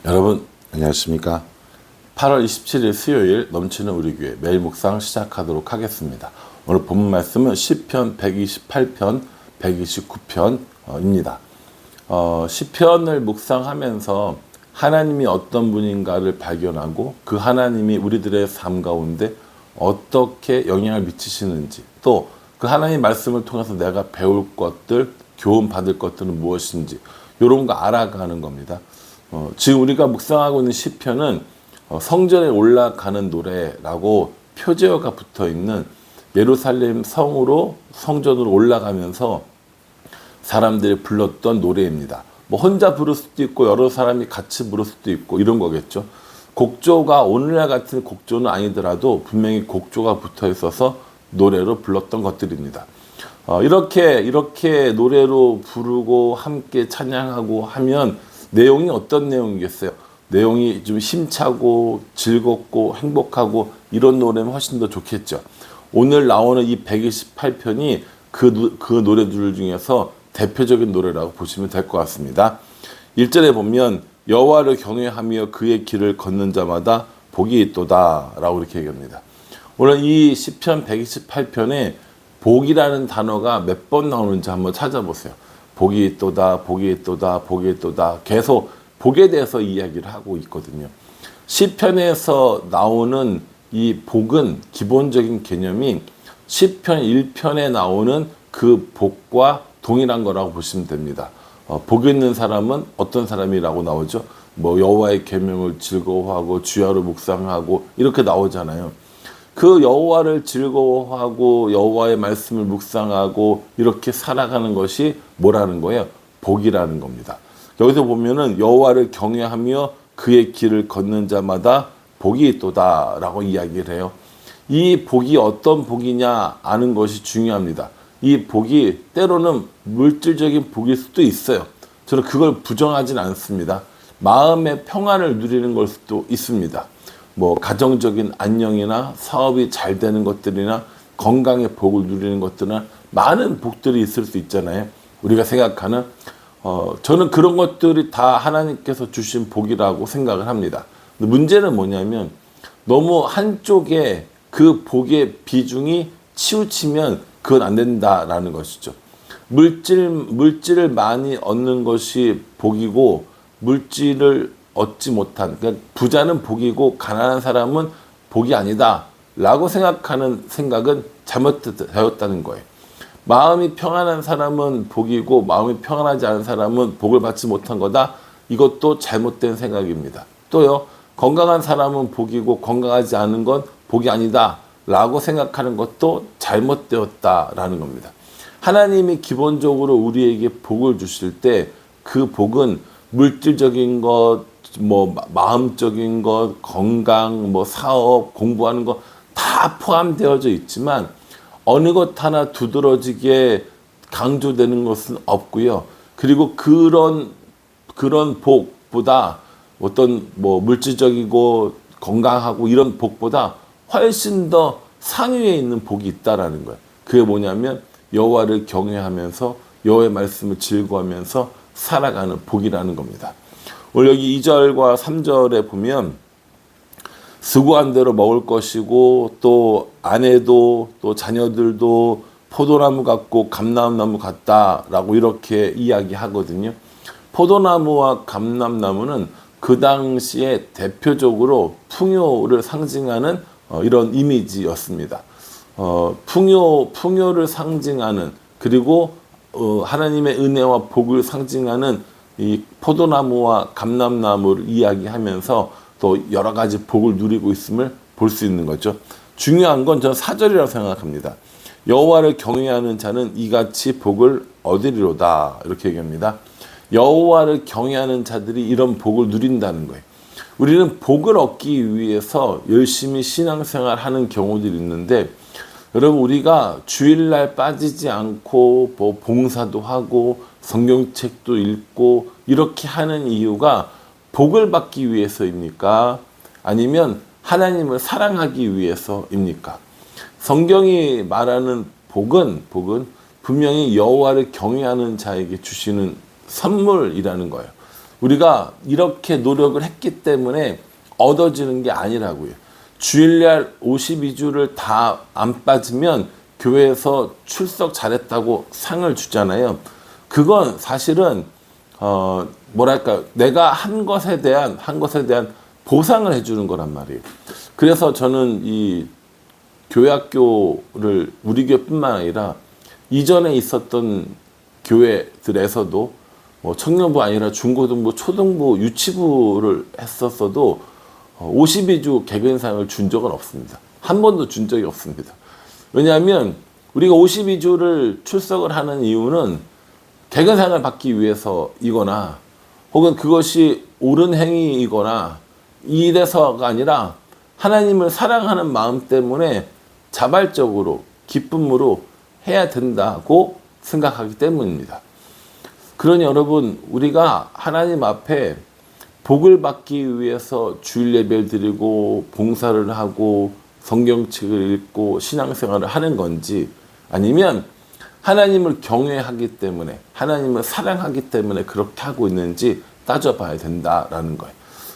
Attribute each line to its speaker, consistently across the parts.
Speaker 1: 여러분 안녕하십니까? 8월 27일 수요일 넘치는 우리 교회 매일 묵상 시작하도록 하겠습니다. 오늘 본문 말씀은 시편 128편, 129편입니다. 시편을 묵상하면서 하나님이 어떤 분인가를 발견하고 그 하나님이 우리들의 삶 가운데 어떻게 영향을 미치시는지, 또 그 하나님 말씀을 통해서 내가 배울 것들, 교훈 받을 것들은 무엇인지 이런 거 알아가는 겁니다. 지금 우리가 묵상하고 있는 시편은 성전에 올라가는 노래라고 표제어가 붙어 있는 예루살렘 성으로 성전으로 올라가면서 사람들이 불렀던 노래입니다. 뭐 혼자 부를 수도 있고 여러 사람이 같이 부를 수도 있고 이런 거겠죠. 곡조가 오늘날 같은 곡조는 아니더라도 분명히 곡조가 붙어 있어서 노래로 불렀던 것들입니다. 이렇게 노래로 부르고 함께 찬양하고 하면 내용이 어떤 내용이겠어요? 내용이 좀 힘차고 즐겁고 행복하고 이런 노래면 훨씬 더 좋겠죠. 오늘 나오는 이 128편이 그 노래들 중에서 대표적인 노래라고 보시면 될 것 같습니다. 1절에 보면 여호와를 경외하며 그의 길을 걷는 자마다 복이 있도다 라고 이렇게 얘기합니다. 오늘 이 시편 128편에 복이라는 단어가 몇 번 나오는지 한번 찾아보세요. 복이 있도다, 복이 있도다, 복이 있도다. 계속 복에 대해서 이야기를 하고 있거든요. 시편에서 나오는 이 복은 기본적인 개념이 시편 1편에 나오는 그 복과 동일한 거라고 보시면 됩니다. 복 있는 사람은 어떤 사람이라고 나오죠? 뭐 여호와의 계명을 즐거워하고 주야로 묵상하고 이렇게 나오잖아요. 그 여호와를 즐거워하고 여호와의 말씀을 묵상하고 이렇게 살아가는 것이 뭐라는 거예요? 복이라는 겁니다. 여기서 보면은 여호와를 경외하며 그의 길을 걷는 자마다 복이 있도다라고 이야기를 해요. 이 복이 어떤 복이냐 아는 것이 중요합니다. 이 복이 때로는 물질적인 복일 수도 있어요. 저는 그걸 부정하진 않습니다. 마음의 평안을 누리는 걸 수도 있습니다. 뭐 가정적인 안녕이나 사업이 잘 되는 것들이나 건강의 복을 누리는 것들이나 많은 복들이 있을 수 있잖아요. 우리가 생각하는 저는 그런 것들이 다 하나님께서 주신 복이라고 생각을 합니다. 근데 문제는 뭐냐면 너무 한쪽에 그 복의 비중이 치우치면 그건 안 된다라는 것이죠. 물질을 많이 얻는 것이 복이고 물질을 얻지 못한, 그러니까 부자는 복이고 가난한 사람은 복이 아니다 라고 생각하는 생각은 잘못되었다는 거예요. 마음이 평안한 사람은 복이고 마음이 평안하지 않은 사람은 복을 받지 못한 거다. 이것도 잘못된 생각입니다. 또요, 건강한 사람은 복이고 건강하지 않은 건 복이 아니다 라고 생각하는 것도 잘못되었다라는 겁니다. 하나님이 기본적으로 우리에게 복을 주실 때 그 복은 물질적인 것, 뭐 마음적인 것, 건강, 뭐 사업, 공부하는 것 다 포함되어져 있지만 어느 것 하나 두드러지게 강조되는 것은 없고요. 그리고 그런 복보다 어떤 뭐 물질적이고 건강하고 이런 복보다 훨씬 더 상위에 있는 복이 있다라는 거예요. 그게 뭐냐면 여호와를 경외하면서 여호와의 말씀을 즐거워하면서 살아가는 복이라는 겁니다. 오늘 여기 2절과 3절에 보면 수고한 대로 먹을 것이고 또 아내도 또 자녀들도 포도나무 같고 감람나무 같다라고 이렇게 이야기하거든요. 포도나무와 감람나무는 그 당시에 대표적으로 풍요를 상징하는 이런 이미지였습니다. 풍요를 상징하는, 그리고 하나님의 은혜와 복을 상징하는 이 포도나무와 감람나무를 이야기하면서 또 여러 가지 복을 누리고 있음을 볼 수 있는 거죠. 중요한 건 저는 4절이라고 생각합니다. 여호와를 경외하는 자는 이같이 복을 얻으리로다 이렇게 얘기합니다. 여호와를 경외하는 자들이 이런 복을 누린다는 거예요. 우리는 복을 얻기 위해서 열심히 신앙생활하는 경우들이 있는데, 여러분 우리가 주일날 빠지지 않고 뭐 봉사도 하고 성경책도 읽고 이렇게 하는 이유가 복을 받기 위해서입니까? 아니면 하나님을 사랑하기 위해서입니까? 성경이 말하는 복은 분명히 여호와를 경외하는 자에게 주시는 선물이라는 거예요. 우리가 이렇게 노력을 했기 때문에 얻어지는 게 아니라고요. 주일날 52주를 다 안 빠지면 교회에서 출석 잘했다고 상을 주잖아요. 그건 사실은 뭐랄까, 내가 한 것에 대한 보상을 해주는 거란 말이에요. 그래서 저는 이 교회학교를 우리 교회뿐만 아니라 이전에 있었던 교회들에서도 뭐 청년부 아니라 중고등부, 초등부, 유치부를 했었어도 52주 개근상을 준 적은 없습니다. 한 번도 준 적이 없습니다. 왜냐하면 우리가 52주를 출석을 하는 이유는 개근상을 받기 위해서이거나 혹은 그것이 옳은 행위이거나 이래서가 아니라 하나님을 사랑하는 마음 때문에 자발적으로 기쁨으로 해야 된다고 생각하기 때문입니다. 그러니 여러분, 우리가 하나님 앞에 복을 받기 위해서 주일 예배를 드리고 봉사를 하고 성경책을 읽고 신앙생활을 하는 건지, 아니면 하나님을 경외하기 때문에, 하나님을 사랑하기 때문에 그렇게 하고 있는지 따져봐야 된다라는 거예요.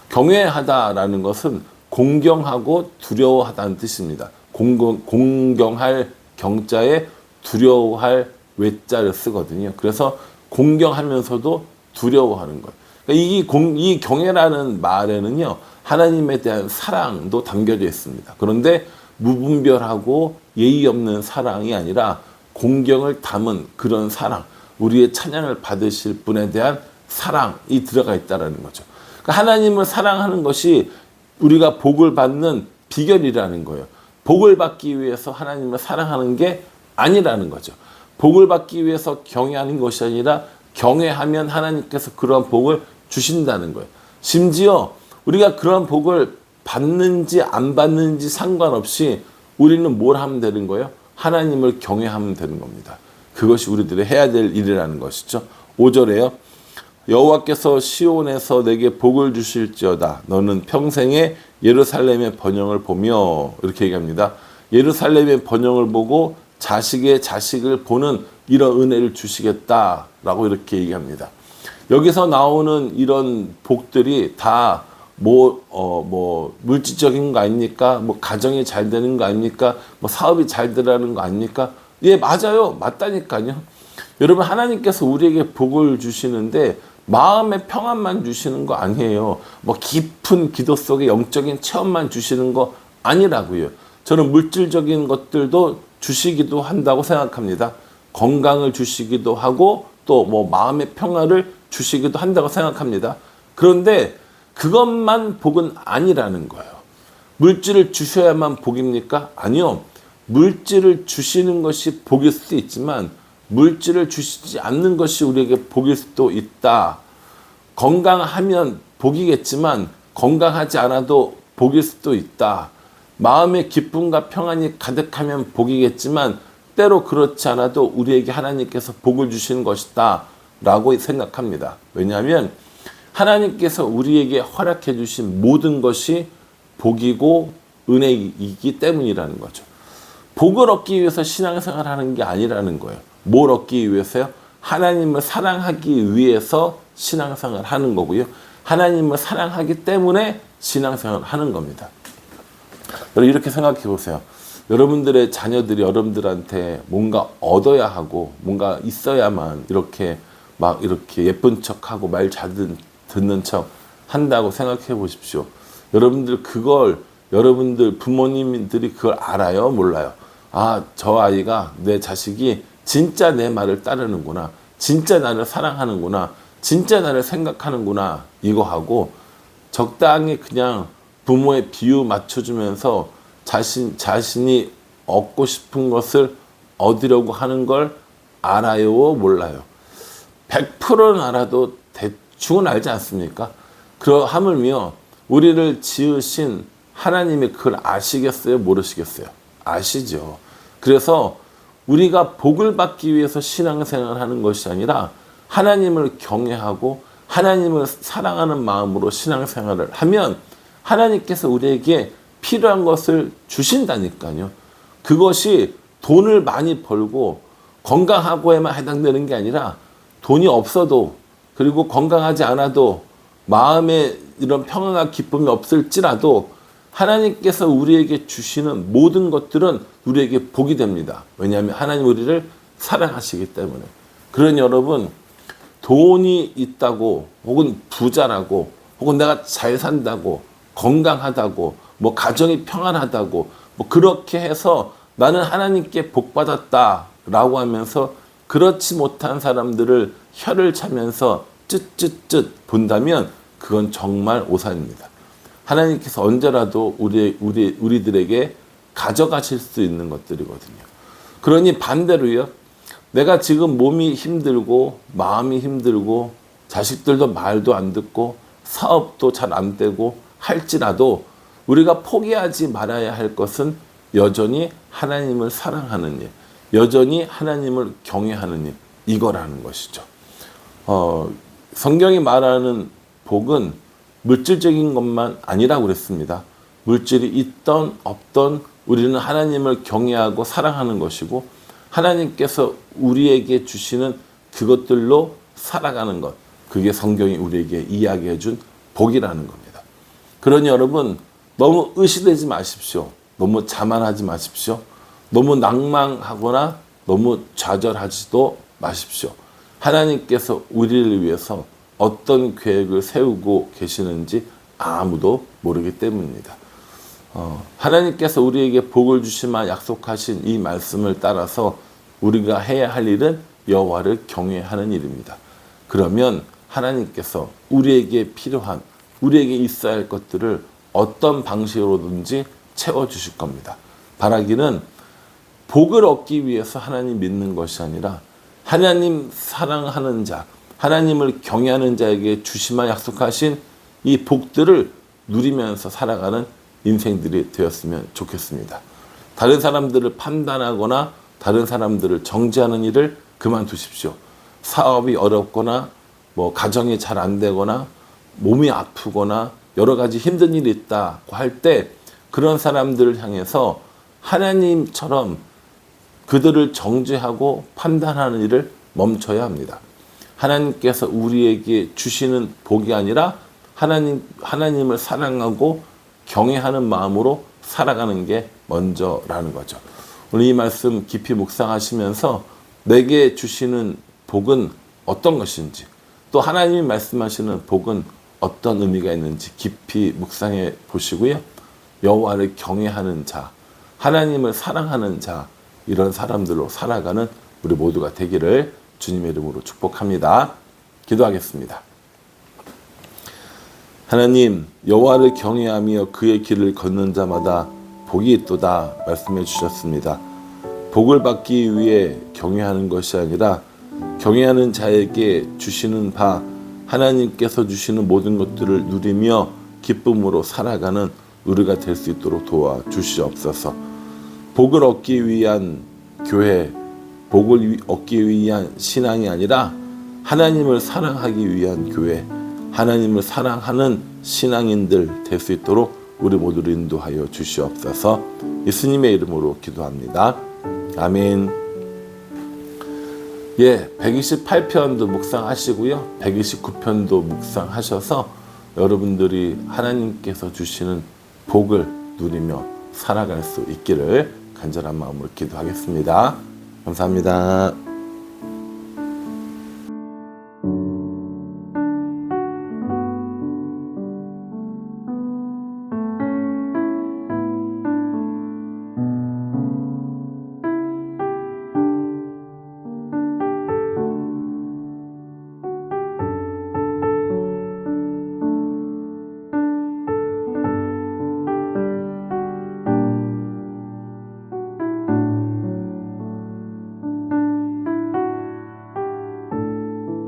Speaker 1: 경외하다라는 것은 공경하고 두려워하다는 뜻입니다. 공경할 경자에 두려워할 외자를 쓰거든요. 그래서 공경하면서도 두려워하는 거예요. 그러니까 이 경외라는 말에는요, 하나님에 대한 사랑도 담겨져 있습니다. 그런데 무분별하고 예의 없는 사랑이 아니라 공경을 담은 그런 사랑, 우리의 찬양을 받으실 분에 대한 사랑이 들어가 있다는 거죠. 그러니까 하나님을 사랑하는 것이 우리가 복을 받는 비결이라는 거예요. 복을 받기 위해서 하나님을 사랑하는 게 아니라는 거죠. 복을 받기 위해서 경외하는 것이 아니라 경외하면 하나님께서 그런 복을 주신다는 거예요. 심지어 우리가 그런 복을 받는지 안 받는지 상관없이 우리는 뭘 하면 되는 거예요? 하나님을 경외하면 되는 겁니다. 그것이 우리들이 해야 될 일이라는 것이죠. 5절에요. 여호와께서 시온에서 내게 복을 주실지어다. 너는 평생에 예루살렘의 번영을 보며, 이렇게 얘기합니다. 예루살렘의 번영을 보고 자식의 자식을 보는 이런 은혜를 주시겠다라고 이렇게 얘기합니다. 여기서 나오는 이런 복들이 다 물질적인 거 아닙니까? 뭐 가정이 잘 되는 거 아닙니까? 뭐 사업이 잘 되라는 거 아닙니까? 예, 맞아요. 맞다니까요. 여러분, 하나님께서 우리에게 복을 주시는데 마음의 평안만 주시는 거 아니에요. 뭐 깊은 기도 속에 영적인 체험만 주시는 거 아니라고요. 저는 물질적인 것들도 주시기도 한다고 생각합니다. 건강을 주시기도 하고 또 뭐 마음의 평화를 주시기도 한다고 생각합니다. 그런데 그것만 복은 아니라는 거예요. 물질을 주셔야만 복입니까? 아니요. 물질을 주시는 것이 복일 수도 있지만 물질을 주시지 않는 것이 우리에게 복일 수도 있다. 건강하면 복이겠지만 건강하지 않아도 복일 수도 있다. 마음의 기쁨과 평안이 가득하면 복이겠지만 때로 그렇지 않아도 우리에게 하나님께서 복을 주시는 것이다 라고 생각합니다. 왜냐하면 하나님께서 우리에게 허락해 주신 모든 것이 복이고 은혜이기 때문이라는 거죠. 복을 얻기 위해서 신앙생활을 하는 게 아니라는 거예요. 뭘 얻기 위해서요? 하나님을 사랑하기 위해서 신앙생활을 하는 거고요. 하나님을 사랑하기 때문에 신앙생활을 하는 겁니다. 여러분, 이렇게 생각해 보세요. 여러분들의 자녀들이 여러분들한테 뭔가 얻어야 하고 뭔가 있어야만 이렇게 예쁜 척하고 말 잘 듣는 척 한다고 생각해 보십시오. 여러분들 부모님들이 그걸 알아요? 몰라요? 아, 저 아이가, 내 자식이 진짜 내 말을 따르는구나. 진짜 나를 사랑하는구나. 진짜 나를 생각하는구나. 이거 하고 적당히 그냥 부모의 비유 맞춰주면서 자신이 얻고 싶은 것을 얻으려고 하는 걸 알아요? 몰라요? 100%는 알아도 대충은 알지 않습니까? 하물며 우리를 지으신 하나님이 그걸 아시겠어요? 모르시겠어요? 아시죠. 그래서 우리가 복을 받기 위해서 신앙생활을 하는 것이 아니라 하나님을 경외하고 하나님을 사랑하는 마음으로 신앙생활을 하면 하나님께서 우리에게 필요한 것을 주신다니까요. 그것이 돈을 많이 벌고 건강하고에만 해당되는 게 아니라 돈이 없어도, 그리고 건강하지 않아도 마음에 이런 평안과 기쁨이 없을지라도 하나님께서 우리에게 주시는 모든 것들은 우리에게 복이 됩니다. 왜냐하면 하나님 우리를 사랑하시기 때문에. 그러니 여러분, 돈이 있다고 혹은 부자라고 혹은 내가 잘 산다고 건강하다고 뭐 가정이 평안하다고 뭐 그렇게 해서 나는 하나님께 복 받았다라고 하면서 그렇지 못한 사람들을 혀를 차면서 쯧쯧쯧 본다면 그건 정말 오산입니다. 하나님께서 언제라도 우리들에게 가져가실 수 있는 것들이거든요. 그러니 반대로요. 내가 지금 몸이 힘들고 마음이 힘들고 자식들도 말도 안 듣고 사업도 잘 안 되고 할지라도 우리가 포기하지 말아야 할 것은 여전히 하나님을 사랑하는 일, 여전히 하나님을 경외하는 일, 이거라는 것이죠. 성경이 말하는 복은 물질적인 것만 아니라고 그랬습니다. 물질이 있던 없던 우리는 하나님을 경외하고 사랑하는 것이고 하나님께서 우리에게 주시는 그것들로 살아가는 것, 그게 성경이 우리에게 이야기해 준 복이라는 겁니다. 그러니 여러분, 너무 의시되지 마십시오. 너무 자만하지 마십시오. 너무 낭망하거나 너무 좌절하지도 마십시오. 하나님께서 우리를 위해서 어떤 계획을 세우고 계시는지 아무도 모르기 때문입니다. 하나님께서 우리에게 복을 주시마 약속하신 이 말씀을 따라서 우리가 해야 할 일은 여호와를 경외하는 일입니다. 그러면 하나님께서 우리에게 필요한, 우리에게 있어야 할 것들을 어떤 방식으로든지 채워주실 겁니다. 바라기는 복을 얻기 위해서 하나님 믿는 것이 아니라 하나님 사랑하는 자, 하나님을 경외하는 자에게 주시마 약속하신 이 복들을 누리면서 살아가는 인생들이 되었으면 좋겠습니다. 다른 사람들을 판단하거나 다른 사람들을 정죄하는 일을 그만두십시오. 사업이 어렵거나 뭐 가정이 잘 안 되거나 몸이 아프거나 여러 가지 힘든 일이 있다고 할 때 그런 사람들을 향해서 하나님처럼 그들을 정죄하고 판단하는 일을 멈춰야 합니다. 하나님께서 우리에게 주시는 복이 아니라 하나님을 사랑하고 경외하는 마음으로 살아가는 게 먼저라는 거죠. 오늘 이 말씀 깊이 묵상하시면서 내게 주시는 복은 어떤 것인지, 또 하나님이 말씀하시는 복은 어떤 의미가 있는지 깊이 묵상해 보시고요. 여호와를 경외하는 자, 하나님을 사랑하는 자, 이런 사람들로 살아가는 우리 모두가 되기를 주님의 이름으로 축복합니다. 기도하겠습니다. 하나님, 여호와를 경외하며 그의 길을 걷는 자마다 복이 있도다 말씀해 주셨습니다. 복을 받기 위해 경외하는 것이 아니라 경외하는 자에게 주시는 바 하나님께서 주시는 모든 것들을 누리며 기쁨으로 살아가는 우리가 될 수 있도록 도와주시옵소서. 복을 얻기 위한 교회, 복을 얻기 위한 신앙이 아니라 하나님을 사랑하기 위한 교회, 하나님을 사랑하는 신앙인들 될 수 있도록 우리 모두를 인도하여 주시옵소서. 예수님의 이름으로 기도합니다. 아멘. 128편도 묵상하시고요. 129편도 묵상하셔서 여러분들이 하나님께서 주시는 복을 누리며 살아갈 수 있기를 간절한 마음으로 기도하겠습니다. 감사합니다.